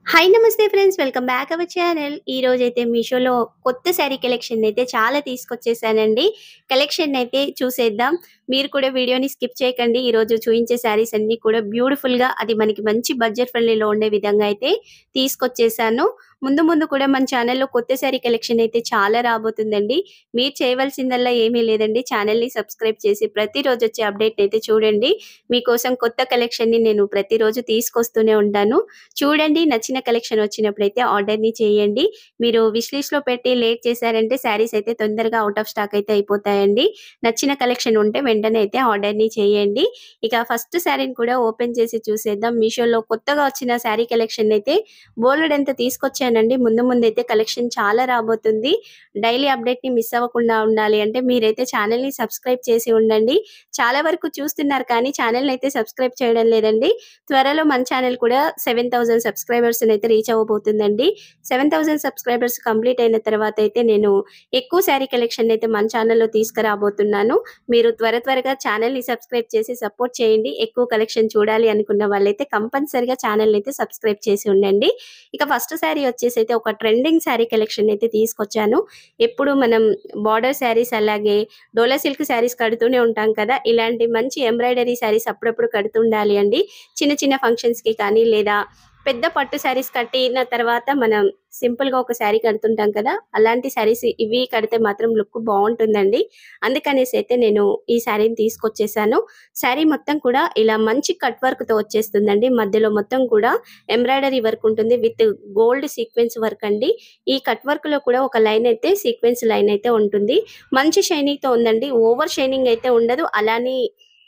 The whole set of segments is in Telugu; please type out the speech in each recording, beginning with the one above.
హాయ్ నమస్తే friends welcome back our channel. ఈ రోజైతే మీషోలో కొత్త శారీ కలెక్షన్ అయితే చాలా తీసుకొచ్చేసానండి. కలెక్షన్ అయితే చూసేద్దాం. మీరు కూడా వీడియోని స్కిప్ చేయకండి. ఈ రోజు చూయించే శారీస్ అన్నీ కూడా బ్యూటిఫుల్‌గా అది మనకి మంచి బడ్జెట్ ఫ్రెండ్లీలో ఉండే విధంగా అయితే తీసుకొచ్చేసాను. ముందు ముందు కూడా మన ఛానల్‌లో కొత్త శారీ కలెక్షన్ అయితే చాలా రాబోతుందండి. మీరు చేయవలసిందల్లా ఏమీ లేదండి. ఛానల్‌ని సబ్స్క్రైబ్ చేసి ప్రతిరోజు వచ్చే అప్డేట్ అయితే చూడండి. మీకోసం కొత్త కలెక్షన్‌ని నేను ప్రతిరోజు తీసుకొస్తూనే ఉంటాను. చూడండి, నచ్చిన కలెక్షన్ వచ్చినప్పుడైతే ఆర్డర్‌ని చేయండి. మీరు విష్ లిస్ట్‌లో పెట్టి లేట్ చేశారంటే శారీస్ అయితే తొందరగా ఔట్ ఆఫ్ స్టాక్ అయితే అయిపోతాయండి. నచ్చిన కలెక్షన్ ఉంటే వెంటనే అయితే ఆర్డర్‌ని చేయండి. ఇక ఫస్ట్ శారీని కూడా ఓపెన్ చేసి చూసేద్దాం. మీషోలో కొత్తగా వచ్చిన శారీ కలెక్షన్ అయితే బోలెడంత తీసుకొచ్చానండి. ముందు ముందైతే కలెక్షన్ చాలా రాబోతుంది. డైలీ అప్డేట్‌ని మిస్ అవ్వకుండా ఉండాలి అంటే మీరైతే ఛానల్‌ని సబ్స్క్రైబ్ చేసి ఉండండి. చాలా వరకు చూస్తున్నారు కానీ ఛానల్‌ని అయితే సబ్స్క్రైబ్ చేయడం లేదండి. త్వరలో మన ఛానల్ కూడా 7000 సబ్స్క్రైబర్స్‌ని అయితే రీచ్ అవ్వబోతుందండి. 7000 సబ్స్క్రైబర్స్ కంప్లీట్ అయిన తర్వాత అయితే నేను ఎక్కువ శారీ కలెక్షన్ అయితే మన ఛానల్‌లో తీసుకురాబోతున్నాను. మీరు త్వరగా ఛానల్‌ని సబ్స్క్రైబ్ చేసి సపోర్ట్ చేయండి. ఎక్కువ కలెక్షన్ చూడాలి అనుకున్న వాళ్ళైతే కంపల్సరీగా ఛానల్‌ని అయితే సబ్స్క్రైబ్ చేసి ఉండండి. ఇక ఫస్ట్ శారీ వచ్చేసి అయితే ఒక ట్రెండింగ్ శారీ కలెక్షన్ అయితే తీసుకొచ్చాను. ఎప్పుడు మనం బోర్డర్ శారీస్ అలాగే డోలా సిల్క్ శారీస్ కడుతూనే ఉంటాం కదా! ఇలాంటి మంచి ఎంబ్రాయిడరీ శారీస్ అప్పుడప్పుడు కడుతుండాలి అండి. చిన్న చిన్న ఫంక్షన్స్‌కి కానీ లేదా పెద్ద పట్టు శారీస్ కట్టిన తర్వాత మనం సింపుల్‌గా ఒక శారీ కడుతుంటాం కదా! అలాంటి శారీస్ ఇవి కడితే మాత్రం లుక్ బావుంటుందండి. అందుకనేసి అయితే నేను ఈ శారీని తీసుకొచ్చేసాను. శారీ మొత్తం కూడా ఇలా మంచి కట్ వర్క్‌తో వచ్చేస్తుందండి. మధ్యలో మొత్తం కూడా ఎంబ్రాయిడరీ వర్క్ ఉంటుంది విత్ గోల్డ్ సీక్వెన్స్ వర్క్ అండి. ఈ కట్ వర్క్‌లో కూడా ఒక లైన్ అయితే సీక్వెన్స్ లైన్ అయితే ఉంటుంది. మంచి షైనింగ్‌తో ఉందండి. ఓవర్ షైనింగ్ అయితే ఉండదు. అలాని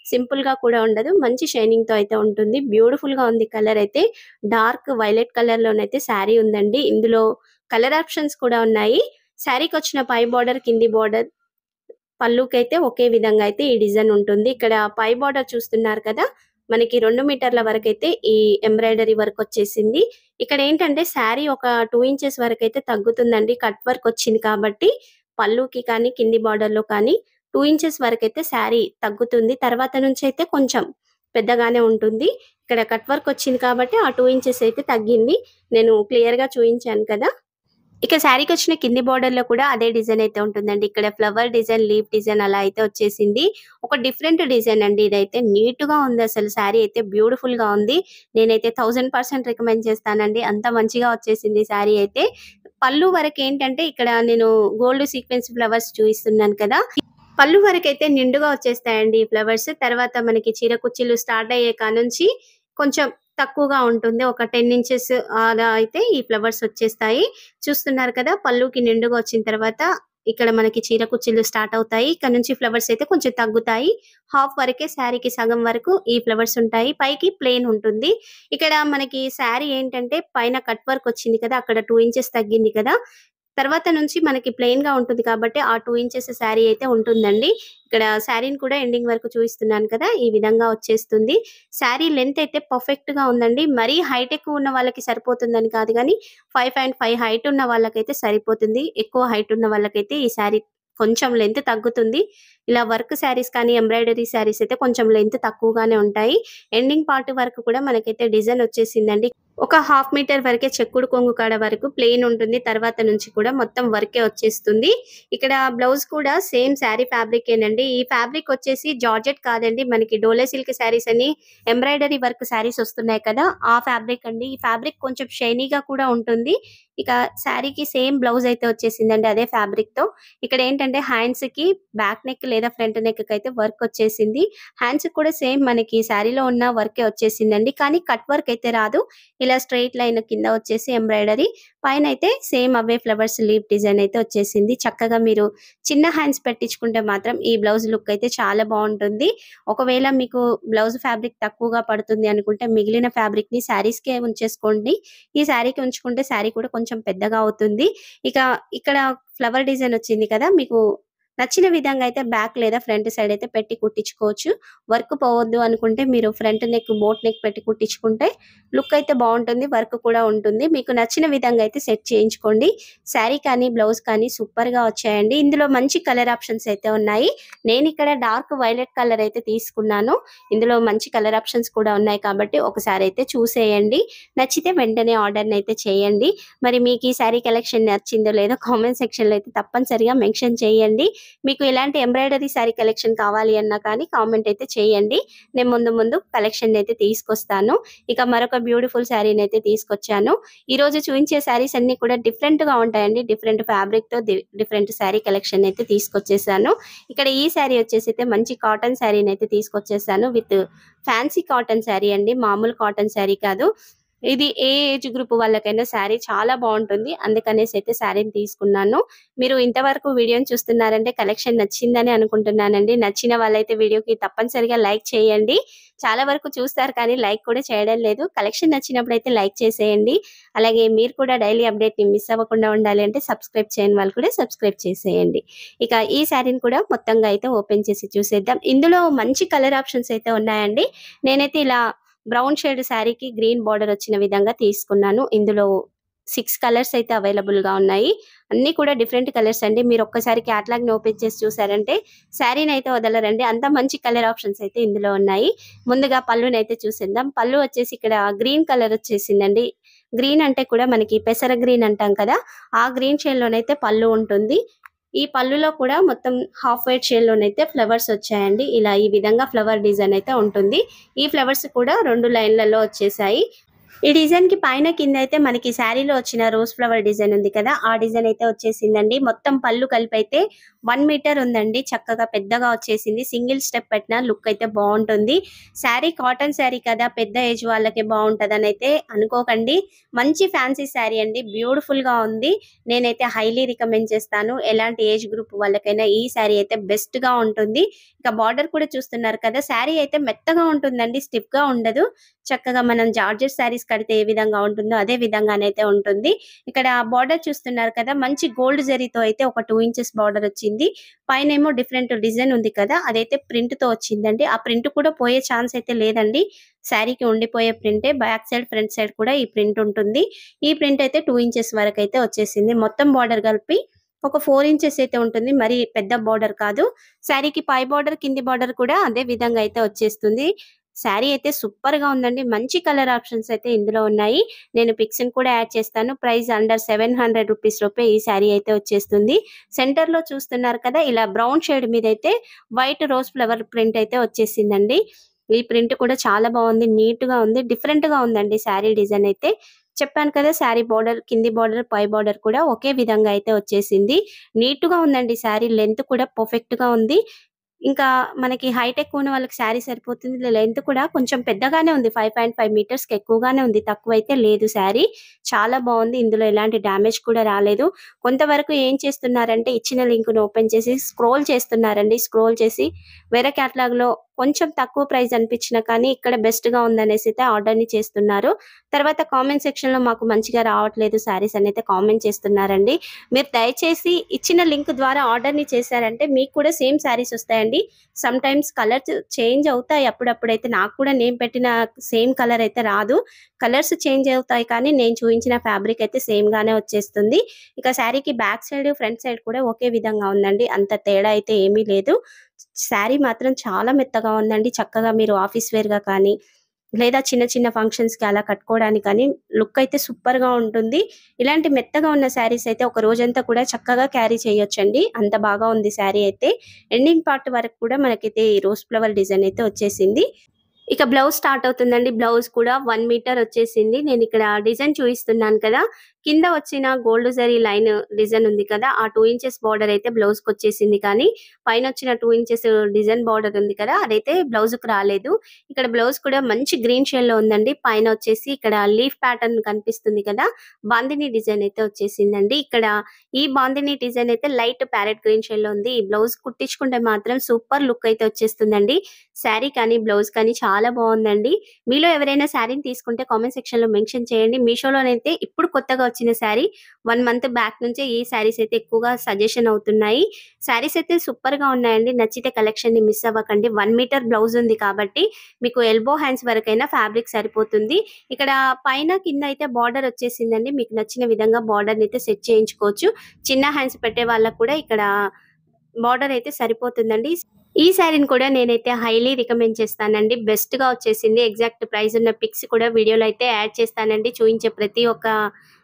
సింపుల్‌గా కూడా ఉండదు. మంచి షైనింగ్‌తో అయితే ఉంటుంది. బ్యూటిఫుల్‌గా ఉంది కలర్ అయితే. డార్క్ వైలెట్ కలర్‌లోనైతే శారీ ఉందండి. ఇందులో కలర్ ఆప్షన్స్ కూడా ఉన్నాయి. శారీకొచ్చిన పై బోర్డర్, కింది బోర్డర్, పళ్ళుకైతే ఒకే విధంగా అయితే ఈ డిజైన్ ఉంటుంది. ఇక్కడ పై బోర్డర్ చూస్తున్నారు కదా! మనకి 2 మీటర్ల వరకైతే ఈ ఎంబ్రాయిడరీ వర్క్ వచ్చేసింది. ఇక్కడేంటంటే శారీ ఒక 2 ఇంచెస్ వరకైతే తగ్గుతుందండి. కట్ వర్క్ వచ్చింది కాబట్టి పళ్ళుకి కానీ, కింది బోర్డర్‌లో కానీ 2 ఇంచెస్ వరకైతే శారీ తగ్గుతుంది. తర్వాత నుంచయితే కొంచెం పెద్దగానే ఉంటుంది. ఇక్కడ కట్ వర్క్ వచ్చింది కాబట్టి ఆ 2 ఇంచెస్ అయితే తగ్గింది. నేను క్లియర్‌గా చూయించాను కదా! ఇక శారీకొచ్చిన కింది బోర్డర్‌లో కూడా అదే డిజైన్ అయితే ఉంటుందండి. ఇక్కడ ఫ్లవర్ డిజైన్, లీఫ్ డిజైన్ అలా అయితే వచ్చేసింది. ఒక డిఫరెంట్ డిజైన్ అండి ఇదైతే. నీట్‌గా ఉందసలు శారీ అయితే బ్యూటిఫుల్‌గా ఉంది. నేనైతే 1000% రికమెండ్ చేస్తానండి. అంత మంచిగా వచ్చేసింది శారీ అయితే. పళ్ళు వరకేంటంటే ఇక్కడ నేను గోల్డ్ సీక్వెన్స్ ఫ్లవర్స్ చూయిస్తున్నాను కదా! పళ్ళు వరకైతే నిండుగా వచ్చేస్తాయండి ఈ ఫ్లవర్స్. తర్వాత మనకి చీర కుచ్చిళ్ళు స్టార్ట్ అయ్యే కానుంచి కొంచెం తక్కువగా ఉంటుంది. ఒక 10 ఇంచెస్ అలా అయితే ఈ ఫ్లవర్స్ వచ్చేస్తాయి. చూస్తున్నారు కదా! పళ్ళుకి నిండుగా వచ్చిన తర్వాత ఇక్కడ మనకి చీర కుచ్చిళ్ళు స్టార్ట్ అవుతాయి. ఇక్కడ నుంచి ఫ్లవర్స్ అయితే కొంచెం తగ్గుతాయి. హాఫ్ వరకే శారీకి సగం వరకు ఈ ఫ్లవర్స్ ఉంటాయి. పైకి ప్లెయిన్ ఉంటుంది. ఇక్కడ మనకి శారీ ఏంటంటే పైన కట్ వర్క్ వచ్చింది కదా! అక్కడ 2 ఇంచెస్ తగ్గింది కదా! తర్వాత నుంచి మనకి ప్లెయిన్‌గా ఉంటుంది కాబట్టి ఆ 2 ఇంచెస్ శారీ అయితే ఉంటుందండి. ఇక్కడ శారీని కూడా ఎండింగ్ వరకు చూయిస్తున్నాను కదా! ఈ విధంగా వచ్చేస్తుంది. శారీ లెంత్ అయితే పర్ఫెక్ట్‌గా ఉందండి. మరీ హైట్ ఎక్కువ ఉన్న వాళ్ళకి సరిపోతుందని కాదు గానీ 5.5 హైట్ ఉన్న వాళ్ళకైతే సరిపోతుంది. ఎక్కువ హైట్ ఉన్న వాళ్ళకైతే ఈ శారీ కొంచెం లెంత్ తగ్గుతుంది. ఇలా వర్క్ శారీస్ కానీ, ఎంబ్రాయిడరీ శారీస్ అయితే కొంచెం లెంత్ తక్కువగానే ఉంటాయి. ఎండింగ్ పార్ట్ వరకు కూడా మనకైతే డిజైన్ వచ్చేసిందండి. ఒక హాఫ్ మీటర్ వరకే చెక్కుడు కొంగు కాడ వరకు ప్లెయిన్ ఉంటుంది. తర్వాత నుంచి కూడా మొత్తం వర్కే వచ్చేస్తుంది. ఇక్కడ బ్లౌజ్ కూడా సేమ్ శారీ ఫ్యాబ్రికేనండి. ఈ ఫ్యాబ్రిక్ వచ్చేసి జార్జెట్ కాదండి. మనకి డోలా సిల్క్ శారీస్ అని ఎంబ్రాయిడరీ వర్క్ శారీస్ వస్తున్నాయి కదా! ఆ ఫ్యాబ్రిక్ అండి. ఈ ఫ్యాబ్రిక్ కొంచెం షైనీగా కూడా ఉంటుంది. ఇక శారీకి సేమ్ బ్లౌజ్ అయితే వచ్చేసిందండి అదే ఫ్యాబ్రిక్‌తో. ఇక్కడేంటంటే హ్యాండ్స్‌కి బ్యాక్ నెక్ లేదా ఫ్రంట్ నెక్‌కైతే వర్క్ వచ్చేసింది. హ్యాండ్స్‌కి కూడా సేమ్ మనకి శారీలో ఉన్న వర్కే వచ్చేసిందండి. కానీ కట్ వర్క్ అయితే రాదు. ఇలా స్ట్రెయిట్ లైన్ కింద వచ్చేసి ఎంబ్రాయిడరీ, పైనైతే సేమ్ అవే ఫ్లవర్స్ లీఫ్ డిజైన్ అయితే వచ్చేసింది. చక్కగా మీరు చిన్న హ్యాండ్స్ పెట్టించుకుంటే మాత్రం ఈ బ్లౌజ్ లుక్ అయితే చాలా బావుంటుంది. ఒకవేళ మీకు బ్లౌజ్ ఫ్యాబ్రిక్ తక్కువగా పడుతుంది అనుకుంటే మిగిలిన ఫ్యాబ్రిక్‌ని శారీస్‌కే ఉంచేసుకోండి. ఈ శారీకి ఉంచుకుంటే శారీ కూడా కొంచెం పెద్దగా అవుతుంది. ఇక ఇక్కడ ఫ్లవర్ డిజైన్ వచ్చింది కదా! మీకు నచ్చిన విధంగా అయితే బ్యాక్ లేదా ఫ్రంట్ సైడ్ అయితే పెట్టి కుట్టించుకోవచ్చు. వర్క్ పోవద్దు అనుకుంటే మీరు ఫ్రంట్ నెక్, బోట్ నెక్ పెట్టి కుట్టించుకుంటే లుక్ అయితే బాగుంటుంది. వర్క్ కూడా ఉంటుంది. మీకు నచ్చిన విధంగా అయితే సెట్ చేయించుకోండి. శారీ కానీ బ్లౌజ్ కానీ సూపర్‌గా వచ్చాయండి. ఇందులో మంచి కలర్ ఆప్షన్స్ అయితే ఉన్నాయి. నేను ఇక్కడ డార్క్ వైలెట్ కలర్ అయితే తీసుకున్నాను. ఇందులో మంచి కలర్ ఆప్షన్స్ కూడా ఉన్నాయి కాబట్టి ఒకసారి అయితే చూసేయండి. నచ్చితే వెంటనే ఆర్డర్‌ని అయితే చేయండి. మరి మీకు ఈ శారీ కలెక్షన్ నచ్చిందో లేదో కామెంట్ సెక్షన్‌లో అయితే తప్పనిసరిగా మెన్షన్ చేయండి. మీకు ఎలాంటి ఎంబ్రాయిడరీ శారీ కలెక్షన్ కావాలి అన్నా కానీ కామెంట్ అయితే చేయండి. నేను ముందు కలెక్షన్ అయితే తీసుకొస్తాను. ఇక మరొక బ్యూటిఫుల్ శారీని అయితే తీసుకొచ్చాను. ఈరోజు చూపించే శారీస్ అన్ని కూడా డిఫరెంట్‌గా ఉంటాయండి. డిఫరెంట్ ఫ్యాబ్రిక్‌తో డిఫరెంట్ శారీ కలెక్షన్ అయితే తీసుకొచ్చేసాను. ఇక్కడ ఈ శారీ వచ్చేసి అయితే మంచి కాటన్ శారీని అయితే తీసుకొచ్చేసాను. విత్ ఫ్యాన్సీ కాటన్ శారీ అండి. మామూలు కాటన్ శారీ కాదు. ఇది ఏ ఏజ్ గ్రూప్ వాళ్ళకైనా శారీ చాలా బాగుంటుంది. అందుకనేసి అయితే శారీని తీసుకున్నాను. మీరు ఇంతవరకు వీడియోని చూస్తున్నారంటే కలెక్షన్ నచ్చిందని అనుకుంటున్నానండి. నచ్చిన వాళ్ళైతే వీడియోకి తప్పనిసరిగా లైక్ చేయండి. చాలా వరకు చూస్తారు కానీ లైక్ కూడా చేయడం లేదు. కలెక్షన్ నచ్చినప్పుడైతే లైక్ చేసేయండి. అలాగే మీరు కూడా డైలీ అప్డేట్‌ని మిస్ అవ్వకుండా ఉండాలి అంటే సబ్స్క్రైబ్ చేయని వాళ్ళు కూడా సబ్స్క్రైబ్ చేసేయండి. ఇక ఈ శారీని కూడా మొత్తంగా అయితే ఓపెన్ చేసి చూసేద్దాం. ఇందులో మంచి కలర్ ఆప్షన్స్ అయితే ఉన్నాయండి. నేనైతే ఇలా బ్రౌన్ షేడ్ శారీకి గ్రీన్ బార్డర్ వచ్చిన విధంగా తీసుకున్నాను. ఇందులో 6 కలర్స్ అయితే అవైలబుల్‌గా ఉన్నాయి. అన్నీ కూడా డిఫరెంట్ కలర్స్ అండి. మీరు ఒక్కసారి క్యాటలాగ్‌ని ఓపెన్ చేసి చూసారంటే శారీని అయితే వదలరండి. అంత మంచి కలర్ ఆప్షన్స్ అయితే ఇందులో ఉన్నాయి. ముందుగా పళ్ళునైతే చూసేద్దాం. పళ్ళు వచ్చేసి ఇక్కడ గ్రీన్ కలర్ వచ్చేసిందండి. గ్రీన్ అంటే కూడా మనకి పెసర గ్రీన్ అంటాం కదా! ఆ గ్రీన్ షేడ్‌లోనైతే పళ్ళు ఉంటుంది. ఈ పళ్ళులో కూడా మొత్తం హాఫ్ వైట్ షేడ్‌లోనైతే ఫ్లవర్స్ వచ్చాయండి. ఇలా ఈ విధంగా ఫ్లవర్ డిజైన్ అయితే ఉంటుంది. ఈ ఫ్లవర్స్ కూడా 2 లైన్‌లలో వచ్చేసాయి. ఈ డిజైన్‌కి పైన కింద అయితే మనకి శారీలో వచ్చిన రోజ్ ఫ్లవర్ డిజైన్ ఉంది కదా! ఆ డిజైన్ అయితే వచ్చేసిందండి. మొత్తం పళ్ళు కలిపి అయితే 1 మీటర్ ఉందండి. చక్కగా పెద్దగా వచ్చేసింది. సింగిల్ స్టెప్ పెట్టిన లుక్ అయితే బాగుంటుంది. శారీ కాటన్ శారీ కదా! పెద్ద ఏజ్ వాళ్ళకే బాగుంటదని అయితే అనుకోకండి. మంచి ఫ్యాన్సీ శారీ అండి. బ్యూటిఫుల్‌గా ఉంది. నేనైతే హైలీ రికమెండ్ చేస్తాను. ఎలాంటి ఏజ్ గ్రూప్ వాళ్ళకైనా ఈ శారీ అయితే బెస్ట్‌గా ఉంటుంది. ఇక బార్డర్ కూడా చూస్తున్నారు కదా! శారీ అయితే మెత్తగా ఉంటుందండి. స్టిఫ్‌గా ఉండదు. చక్కగా మనం జార్జెట్ శారీస్ కడితే ఏ విధంగా ఉంటుందో అదే విధంగానైతే ఉంటుంది. ఇక్కడ బార్డర్ చూస్తున్నారు కదా! మంచి గోల్డ్ జరీతో అయితే ఒక 2 ఇంచెస్ బార్డర్ వచ్చింది. పైనేమో డిఫరెంట్ డిజైన్ ఉంది కదా! అదైతే ప్రింట్‌తో వచ్చిందండి. ఆ ప్రింట్ కూడా పోయే ఛాన్స్ అయితే లేదండి. శారీకి ఉండిపోయే ప్రింటే. బ్యాక్ సైడ్, ఫ్రంట్ సైడ్ కూడా ఈ ప్రింట్ ఉంటుంది. ఈ ప్రింట్ అయితే 2 ఇంచెస్ వరకైతే వచ్చేసింది. మొత్తం బార్డర్ కలిపి ఒక 4 ఇంచెస్ అయితే ఉంటుంది. మరి పెద్ద బార్డర్ కాదు. శారీకి పై బార్డర్, కింది బార్డర్ కూడా అదే విధంగా అయితే వచ్చేస్తుంది. శారీ అయితే సూపర్‌గా ఉందండి. మంచి కలర్ ఆప్షన్స్ అయితే ఇందులో ఉన్నాయి. నేను పిక్స్‌ని కూడా యాడ్ చేస్తాను. ప్రైస్ అండర్ 700 రూపీస్ లోపే ఈ శారీ అయితే వచ్చేస్తుంది. సెంటర్‌లో చూస్తున్నారు కదా! ఇలా బ్రౌన్ షేడ్ మీదైతే వైట్ రోజ్ ఫ్లవర్ ప్రింట్ అయితే వచ్చేసిందండి. ఈ ప్రింట్ కూడా చాలా బాగుంది. నీట్‌గా ఉంది. డిఫరెంట్‌గా ఉందండి శారీ డిజైన్ అయితే. చెప్పాను కదా! శారీ బార్డర్, కింది బార్డర్, పై బార్డర్ కూడా ఒకే విధంగా అయితే వచ్చేసింది. నీట్‌గా ఉందండి శారీ. లెంత్ కూడా పర్ఫెక్ట్‌గా ఉంది. ఇంకా మనకి హైట్ ఎక్కువ ఉన్న వాళ్ళకి శారీ సరిపోతుంది. లెంత్ కూడా కొంచెం పెద్దగానే ఉంది. 5.5 మీటర్స్‌కి ఎక్కువగానే ఉంది. తక్కువైతే లేదు శారీ. చాలా బావుంది. ఇందులో ఎలాంటి డ్యామేజ్ కూడా రాలేదు. కొంతవరకు ఏం చేస్తున్నారంటే ఇచ్చిన లింక్‌ని ఓపెన్ చేసి స్క్రోల్ చేస్తున్నారండి. స్క్రోల్ చేసి వేరే క్యాటలాగ్‌లో కొంచెం తక్కువ ప్రైస్ అనిపించినా కానీ ఇక్కడ బెస్ట్‌గా ఉందనేసి అయితే ఆర్డర్‌ని చేస్తున్నారు. తర్వాత కామెంట్ సెక్షన్‌లో మాకు మంచిగా రావట్లేదు శారీస్ అని అయితే కామెంట్ చేస్తున్నారండి. మీరు దయచేసి ఇచ్చిన లింక్ ద్వారా ఆర్డర్‌ని చేశారంటే మీకు కూడా సేమ్ శారీస్ వస్తాయండి. సమ్ టైమ్స్ కలర్స్ చేంజ్ అవుతాయి అప్పుడప్పుడైతే. నాకు కూడా నేను పెట్టిన సేమ్ కలర్ అయితే రాదు. కలర్స్ చేంజ్ అవుతాయి కానీ నేను చూయించిన ఫ్యాబ్రిక్ అయితే సేమ్‌గానే వచ్చేస్తుంది. ఇక శారీకి బ్యాక్ సైడ్, ఫ్రంట్ సైడ్ కూడా ఒకే విధంగా ఉందండి. అంత తేడా అయితే ఏమీ లేదు. శారీ మాత్రం చాలా మెత్తగా ఉందండి. చక్కగా మీరు ఆఫీస్ వేర్‌గా కానీ లేదా చిన్న చిన్న ఫంక్షన్స్‌కి అలా కట్టుకోవడానికి కానీ లుక్ అయితే సూపర్‌గా ఉంటుంది. ఇలాంటి మెత్తగా ఉన్న శారీస్ అయితే ఒక రోజంతా కూడా చక్కగా క్యారీ చేయొచ్చండి. అంత బాగా ఉంది శారీ అయితే. ఎండింగ్ పార్ట్ వరకు కూడా మనకైతే ఈ రోజ్ ఫ్లవర్ డిజైన్ అయితే వచ్చేసింది. ఇక బ్లౌజ్ స్టార్ట్ అవుతుందండి. బ్లౌజ్ కూడా 1 మీటర్ వచ్చేసింది. నేనిక్కడ డిజైన్ చూయిస్తున్నాను కదా! కింద వచ్చిన గోల్డ్ జరీ లైన్ డిజైన్ ఉంది కదా! ఆ 2 ఇంచెస్ బార్డర్ అయితే బ్లౌజ్‌కొచ్చేసింది కానీ, పైనొచ్చిన 2 ఇంచెస్ డిజైన్ బార్డర్ ఉంది కదా! అదైతే బ్లౌజ్‌కి రాలేదు. ఇక్కడ బ్లౌజ్ కూడా మంచి గ్రీన్ షేడ్‌లో ఉందండి. పైన వచ్చేసి ఇక్కడ లీఫ్ ప్యాటర్న్ కనిపిస్తుంది కదా! బాందిని డిజైన్ అయితే వచ్చేసిందండి. ఇక్కడ ఈ బాందిని డిజైన్ అయితే లైట్ ప్యారెట్ గ్రీన్ షేడ్‌లో ఉంది. ఈ బ్లౌజ్ కుట్టించుకుంటే మాత్రం సూపర్ లుక్ అయితే వచ్చేస్తుందండి. శారీ కానీ, బ్లౌజ్ కానీ చాలా బావుందండి. మీలో ఎవరైనా శారీని తీసుకుంటే కామెంట్ సెక్షన్‌లో మెన్షన్ చేయండి. మీషోలోనైతే ఇప్పుడు కొత్తగా వచ్చిన శారీ 1 మంత్ బ్యాక్ నుంచే ఈ శారీస్ అయితే ఎక్కువగా సజెషన్ అవుతున్నాయి. శారీస్ అయితే సూపర్‌గా ఉన్నాయండి. నచ్చితే కలెక్షన్‌ని మిస్ అవ్వకండి. 1 మీటర్ బ్లౌజ్ ఉంది కాబట్టి మీకు ఎల్బో హ్యాండ్స్ వరకైనా ఫ్యాబ్రిక్ సరిపోతుంది. ఇక్కడ పైన కింద అయితే బార్డర్ వచ్చేసిందండి. మీకు నచ్చిన విధంగా బార్డర్‌ని అయితే సెట్ చేయించుకోవచ్చు. చిన్న హ్యాండ్స్ పెట్టే వాళ్ళకి కూడా ఇక్కడ బార్డర్ అయితే సరిపోతుందండి. ఈ శారీని కూడా నేనైతే హైలీ రికమెండ్ చేస్తానండి. బెస్ట్‌గా వచ్చేసింది. ఎగ్జాక్ట్ ప్రైస్ ఉన్న పిక్స్ కూడా వీడియోలో అయితే యాడ్ చేస్తానండి. చూయించే ప్రతి ఒక్క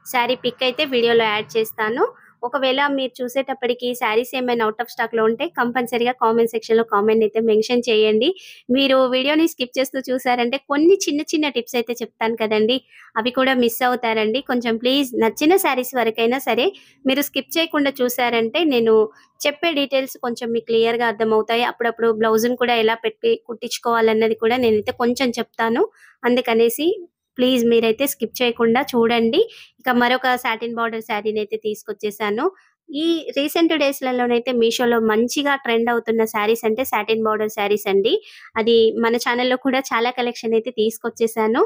శారీ పిక్ అయితే వీడియోలో యాడ్ చేస్తాను. ఒకవేళ మీరు చూసేటప్పటికి శారీస్ ఏమైనా ఔట్ ఆఫ్ స్టాక్‌లో ఉంటే కంపల్సరీగా కామెంట్ సెక్షన్‌లో కామెంట్ అయితే మెన్షన్ చేయండి. మీరు వీడియోని స్కిప్ చేస్తూ చూసారంటే కొన్ని చిన్న చిన్న టిప్స్ అయితే చెప్తాను కదండీ! అవి కూడా మిస్ అవుతారండి. కొంచెం ప్లీజ్ నచ్చిన శారీస్ వరకైనా సరే మీరు స్కిప్ చేయకుండా చూసారంటే నేను చెప్పే డీటెయిల్స్ కొంచెం మీకు క్లియర్‌గా అర్థమవుతాయి. అప్పుడప్పుడు బ్లౌజ్‌ని కూడా ఎలా పెట్టి కుట్టించుకోవాలన్నది కూడా నేనైతే కొంచెం చెప్తాను. అందుకనేసి ప్లీజ్ మీరైతే స్కిప్ చేయకుండా చూడండి. ఇక మరొక సాటిన్ బార్డర్ శారీనైతే తీసుకొచ్చేసాను. ఈ రీసెంట్ డేస్‌లలోనైతే మీషోలో మంచిగా ట్రెండ్ అవుతున్న శారీస్ అంటే సాటిన్ బార్డర్ శారీస్ అండి. అది మన ఛానెల్‌లో కూడా చాలా కలెక్షన్ అయితే తీసుకొచ్చేసాను.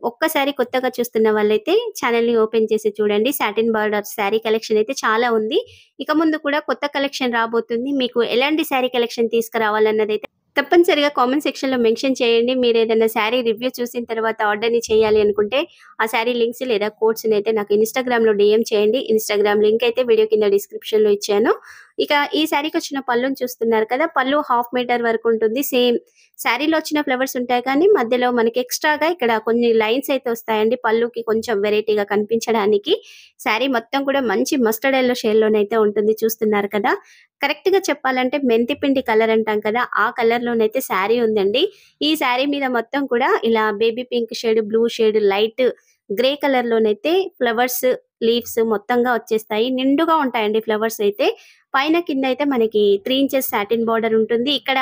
ఒక్కసారి కొత్తగా చూస్తున్న వాళ్ళైతే ఛానెల్‌ని ఓపెన్ చేసి చూడండి. సాటిన్ బార్డర్ శారీ కలెక్షన్ అయితే చాలా ఉంది. ఇక ముందు కూడా కొత్త కలెక్షన్ రాబోతుంది. మీకు ఎలాంటి శారీ కలెక్షన్ తీసుకురావాలన్నదైతే తప్పనిసరిగా కామెంట్ సెక్షన్‌లో మెన్షన్ చేయండి. మీరేదైనా శారీ రివ్యూ చూసిన తర్వాత ఆర్డర్‌ని చేయాలి అనుకుంటే, ఆ శారీ లింక్స్ లేదా కోడ్స్‌నైతే నాకు ఇన్‌స్టాగ్రామ్‌లో డీఎం చేయండి. ఇన్‌స్టాగ్రామ్ లింక్ అయితే వీడియో కింద డిస్క్రిప్షన్‌లో ఇచ్చాను. ఇక ఈ శారీకొచ్చిన పళ్ళుని చూస్తున్నారు కదా! పళ్ళు హాఫ్ మీటర్ వరకు ఉంటుంది. సేమ్ శారీలో వచ్చిన ఫ్లవర్స్ ఉంటాయి కానీ, మధ్యలో మనకి ఎక్స్‌ట్రాగా ఇక్కడ కొన్ని లైన్స్ అయితే వస్తాయండి. పళ్ళుకి కొంచెం వెరైటీగా కనిపించడానికి. శారీ మొత్తం కూడా మంచి మస్టర్డ్ యెల్లో షేడ్‌లోనైతే ఉంటుంది. చూస్తున్నారు కదా! కరెక్ట్‌గా చెప్పాలంటే మెంతి పిండి కలర్ అంటాం కదా! ఆ కలర్‌లోనైతే శారీ ఉందండి. ఈ శారీ మీద మొత్తం కూడా ఇలా baby pink shade, blue shade, light grey కలర్‌లోనైతే ఫ్లవర్స్, లీవ్స్ మొత్తంగా వచ్చేస్తాయి. నిండుగా ఉంటాయండి ఫ్లవర్స్ అయితే. పైన కింద అయితే మనకి 3 ఇంచెస్ సాటిన్ బార్డర్ ఉంటుంది. ఇక్కడ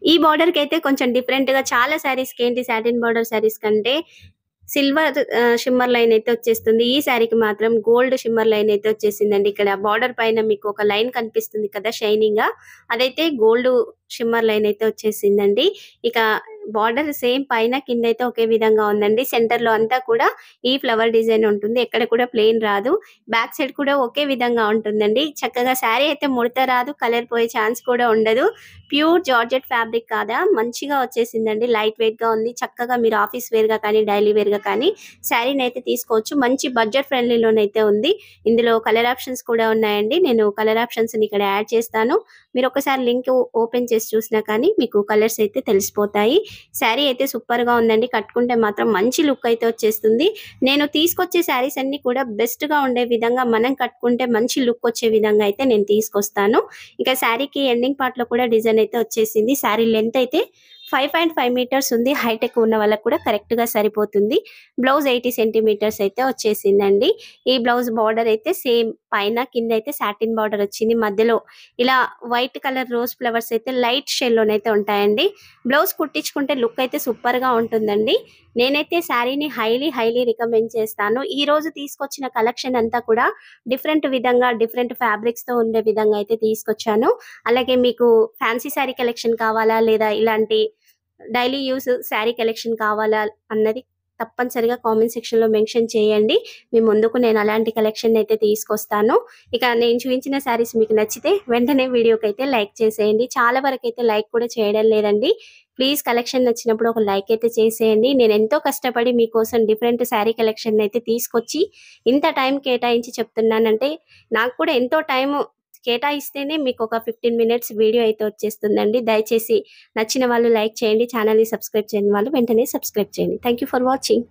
ఈ బార్డర్‌కైతే కొంచెం డిఫరెంట్‌గా చాలా శారీస్‌కి ఏంటి సాటిన్ బార్డర్ శారీస్ కంటే సిల్వర్ షిమ్మర్ లైన్ అయితే వచ్చేస్తుంది. ఈ శారీకి మాత్రం గోల్డ్ షిమ్మర్ లైన్ అయితే వచ్చేసిందండి. ఇక్కడ బార్డర్ పైన మీకు ఒక లైన్ కనిపిస్తుంది కదా! షైనింగ్‌గా అదైతే గోల్డ్ షిమ్మర్ లైన్ అయితే వచ్చేసిందండి. ఇక బార్డర్ సేమ్ పైన కిందైతే ఒకే విధంగా ఉందండి. సెంటర్‌లో అంతా కూడా ఈ ఫ్లవర్ డిజైన్ ఉంటుంది. ఎక్కడ కూడా ప్లెయిన్ రాదు. బ్యాక్ సైడ్ కూడా ఒకే విధంగా ఉంటుందండి. చక్కగా శారీ అయితే ముడత రాదు. కలర్ పోయే ఛాన్స్ కూడా ఉండదు. ప్యూర్ జార్జెట్ ఫ్యాబ్రిక్ కాదా మంచిగా వచ్చేసిందండి. లైట్ వెయిట్‌గా ఉంది. చక్కగా మీరు ఆఫీస్ వేర్‌గా కానీ, డైలీ వేర్‌గా కానీ శారీనైతే తీసుకోవచ్చు. మంచి బడ్జెట్ ఫ్రెండ్లీలోనైతే ఉంది. ఇందులో కలర్ ఆప్షన్స్ కూడా ఉన్నాయండి. నేను కలర్ ఆప్షన్స్‌ని ఇక్కడ యాడ్ చేస్తాను. మీరు ఒకసారి లింక్ ఓపెన్ చేసి చూసినా కానీ మీకు కలర్స్ అయితే తెలిసిపోతాయి. శారీ అయితే సూపర్‌గా ఉందండి. కట్టుకుంటే మాత్రం మంచి లుక్ అయితే వచ్చేస్తుంది. నేను తీసుకొచ్చే శారీస్ అన్నీ కూడా బెస్ట్‌గా ఉండే విధంగా మనం కట్టుకుంటే మంచి లుక్ వచ్చే విధంగా అయితే నేను తీసుకొస్తాను. ఇక శారీకి ఎండింగ్ పార్ట్‌లో కూడా డిజైన్ అయితే వచ్చేసింది. శారీ లెంత్ అయితే 5.5 మీటర్స్ ఉంది. హైట్ ఎక్కువ ఉన్న వాళ్ళకి కూడా కరెక్ట్‌గా సరిపోతుంది. బ్లౌజ్ 80 సెంటీమీటర్స్ అయితే వచ్చేసిందండి. ఈ బ్లౌజ్ బార్డర్ అయితే సేమ్ పైన కింద అయితే సాటిన్ బార్డర్ వచ్చింది. మధ్యలో ఇలా వైట్ కలర్ రోజ్ ఫ్లవర్స్ అయితే లైట్ షేడ్‌లోనైతే ఉంటాయండి. బ్లౌజ్ కుట్టించుకుంటే లుక్ అయితే సూపర్‌గా ఉంటుందండి. నేనైతే శారీని హైలీ రికమెండ్ చేస్తాను. ఈ రోజు తీసుకొచ్చిన కలెక్షన్ అంతా కూడా డిఫరెంట్ విధంగా డిఫరెంట్ ఫ్యాబ్రిక్స్‌తో ఉండే విధంగా అయితే తీసుకొచ్చాను. అలాగే మీకు ఫ్యాన్సీ శారీ కలెక్షన్ కావాలా? లేదా ఇలాంటి డైలీ యూజ్ శారీ కలెక్షన్ కావాలా? అన్నది తప్పనిసరిగా కామెంట్ సెక్షన్‌లో మెన్షన్ చేయండి. మీ ముందుకు నేను అలాంటి కలెక్షన్ అయితే తీసుకొస్తాను. ఇక నేను చూపించిన శారీస్ మీకు నచ్చితే వెంటనే వీడియోకైతే లైక్ చేసేయండి. చాలా వరకైతే లైక్ కూడా చేయడం లేదండి. ప్లీజ్ కలెక్షన్ నచ్చినప్పుడు ఒక లైక్ అయితే చేసేయండి. నేను ఎంతో కష్టపడి మీకోసం డిఫరెంట్ శారీ కలెక్షన్ అయితే తీసుకొచ్చి ఇంత టైం కేటాయించి చెప్తున్నానంటే నాకు కూడా ఎంతో టైము కేటాయిస్తేనే మీకు ఒక 15 మినిట్స్ వీడియో అయితే వచ్చేస్తుందండి. దయచేసి నచ్చిన వాళ్ళు లైక్ చేయండి. ఛానల్‌ని సబ్స్క్రైబ్ చేయని వాళ్ళు వెంటనే సబ్స్క్రైబ్ చేయండి. Thank you for watching.